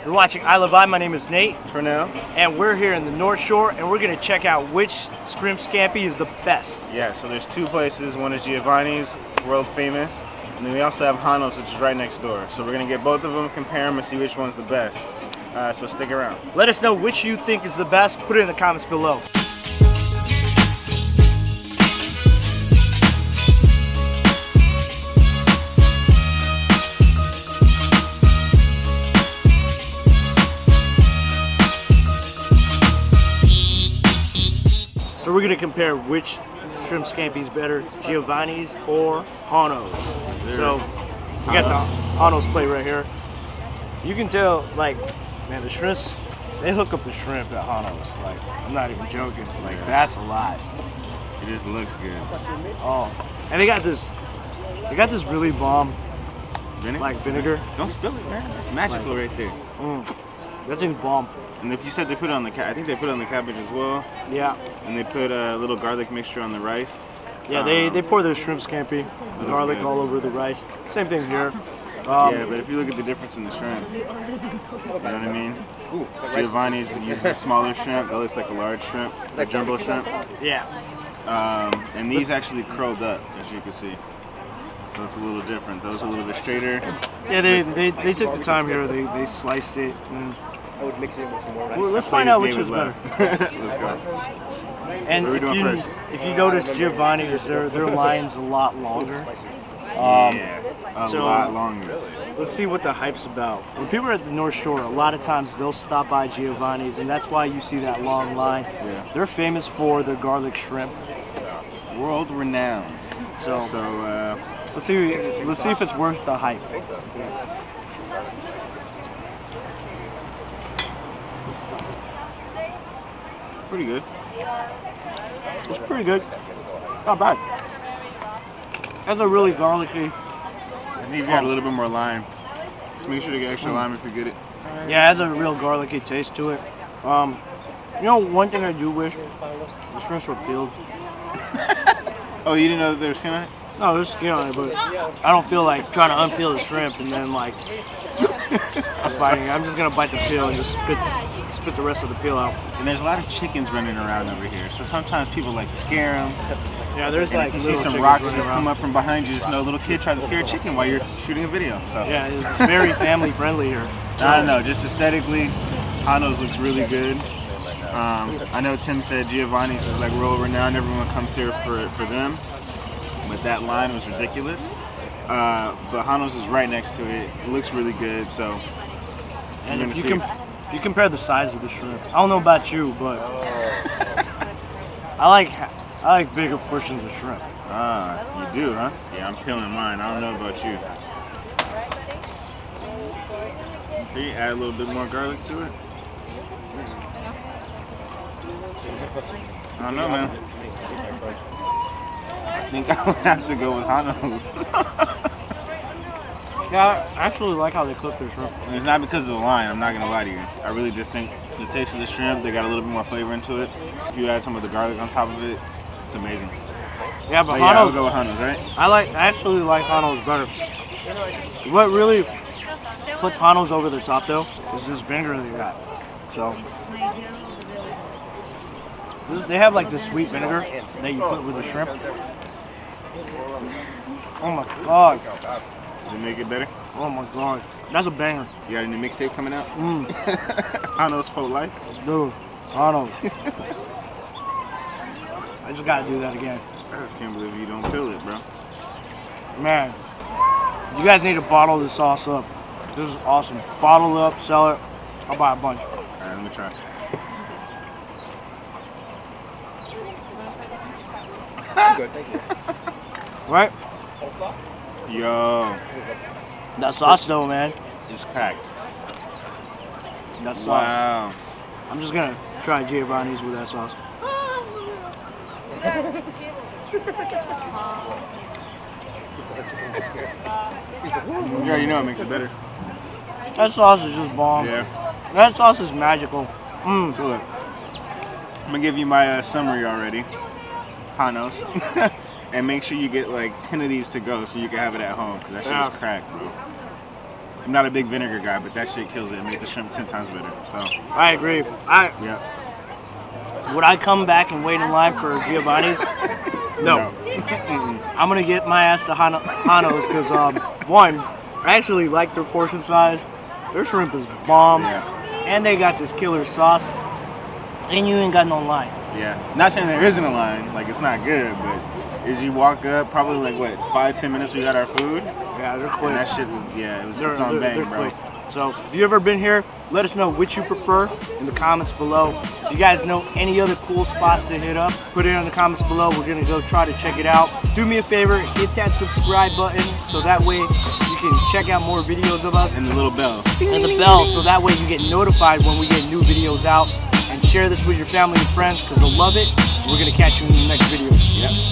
You're watching iLovei. My name is Nate. For now. And we're here in the North Shore, and we're going to check out which shrimp scampi is the best. Yeah, so there's two places. One is Giovanni's, world famous. And then we also have Hono's, which is right next door. So we're going to get both of them, compare them, and see which one's the best. So stick around. Let us know which you think is the best. Put it in the comments below. So we're going to compare which shrimp scampi is better, Giovanni's or Hono's. So we got the Hono's plate right here. You can tell, like, man, the shrimps, they hook up the shrimp at Hono's. Like, I'm not even joking. Like, that's a lot. It just looks good. Oh, and they got this really bomb, vinegar. Don't spill it, man. It's magical right there. That thing's bomb. And you said they put it on the I think they put it on the cabbage as well. Yeah. And they put a little garlic mixture on the rice. Yeah, they pour their shrimp scampi, garlic all over the rice. Same thing here. Yeah, but if you look at the difference in the shrimp, you know what I mean? Giovanni's uses a smaller shrimp. That looks like a large shrimp, a jumbo shrimp. Yeah. And these actually curled up, as you can see. So it's a little different. Those are a little bit straighter. Yeah, they took the time here. They sliced it. And I would mix it with some more rice. Well, let's find out which was better. Let's go. And if you notice, Giovanni's, their line's a lot longer. A lot longer. Let's see what the hype's about. When people are at the North Shore, a lot of times they'll stop by Giovanni's, and that's why you see that long line. Yeah. They're famous for their garlic shrimp. World renowned. So let's see if it's worth the hype. Pretty good. It's pretty good. Not bad. That's a really garlicky. I think you got a little bit more lime. Just make sure to get extra lime if you get it. Yeah, it has a real garlicky taste to it. You know, one thing I do wish, the shrimps were peeled. Oh, you didn't know that there was skin on it? No, there's skin on it, but I don't feel like trying to unpeel the shrimp and then like biting it. I'm just gonna bite the peel and just spit the rest of the peel out. And there's a lot of chickens running around over here, so sometimes people like to scare them. Yeah, there's and like if you see some rocks just come up from behind you, just know a little kid tried to scare a chicken while you're shooting a video. So yeah, it's very family friendly here. I don't know, just aesthetically, Hono's looks really good. I know Tim said Giovanni's is like world renowned. Everyone comes here for them, but that line was ridiculous. But Hono's is right next to it. It looks really good. So, and if you compare the size of the shrimp, I don't know about you, but I like bigger portions of shrimp. Ah, you do, huh? Yeah, I'm peeling mine. I don't know about you. Can you add a little bit more garlic to it? I don't know, man. I think I would have to go with Hono. Yeah, I actually like how they cook their shrimp. And it's not because of the line, I'm not going to lie to you. I really just think the taste of the shrimp, they got a little bit more flavor into it. If you add some of the garlic on top of it, it's amazing. Yeah, but yeah, I'll Hono's, go with Hono's, right? I actually like Hono's better. What really puts Hono's over the top though is this vinegar they got. So they have like this sweet vinegar that you put with the shrimp. Oh my god. Did it make it better? Oh my god. That's a banger. You got a new mixtape coming out? Hono's for life? Dude, Hono's. I just gotta do that again. I just can't believe you don't peel it, bro. Man, you guys need to bottle this sauce up. This is awesome. Bottle it up, sell it. I'll buy a bunch. Alright, let me try. Good, thank you. Right? Yo. That sauce though, man. It's cracked. That sauce. Wow. I'm just gonna try Giovanni's with that sauce. Yeah, you know it makes it better. That sauce is just bomb. Yeah. That sauce is magical. So look, I'm gonna give you my summary already. Hono's. And make sure you get like 10 of these to go so you can have it at home, because that shit is cracked, bro. I'm not a big vinegar guy, but that shit kills it. It made the shrimp 10 times better. So I agree. yeah. Would I come back and wait in line for Giovanni's? No. I'm gonna get my ass to Hono's because one, I actually like their portion size. Their shrimp is bomb, and they got this killer sauce, and you ain't got no line. Yeah. Not saying there isn't a line, like it's not good, but as you walk up, probably like what 5-10 minutes we got our food. Yeah, they're quick. And that shit was it's on bang, bro. Quick. So if you ever been here, let us know which you prefer in the comments below. If you guys know any other cool spots to hit up, put it in the comments below. We're gonna go try to check it out. Do me a favor, hit that subscribe button so that way you can check out more videos of us. And the little bell. And the bell so that way you get notified when we get new videos out. And share this with your family and friends because they'll love it. We're gonna catch you in the next video. Yep.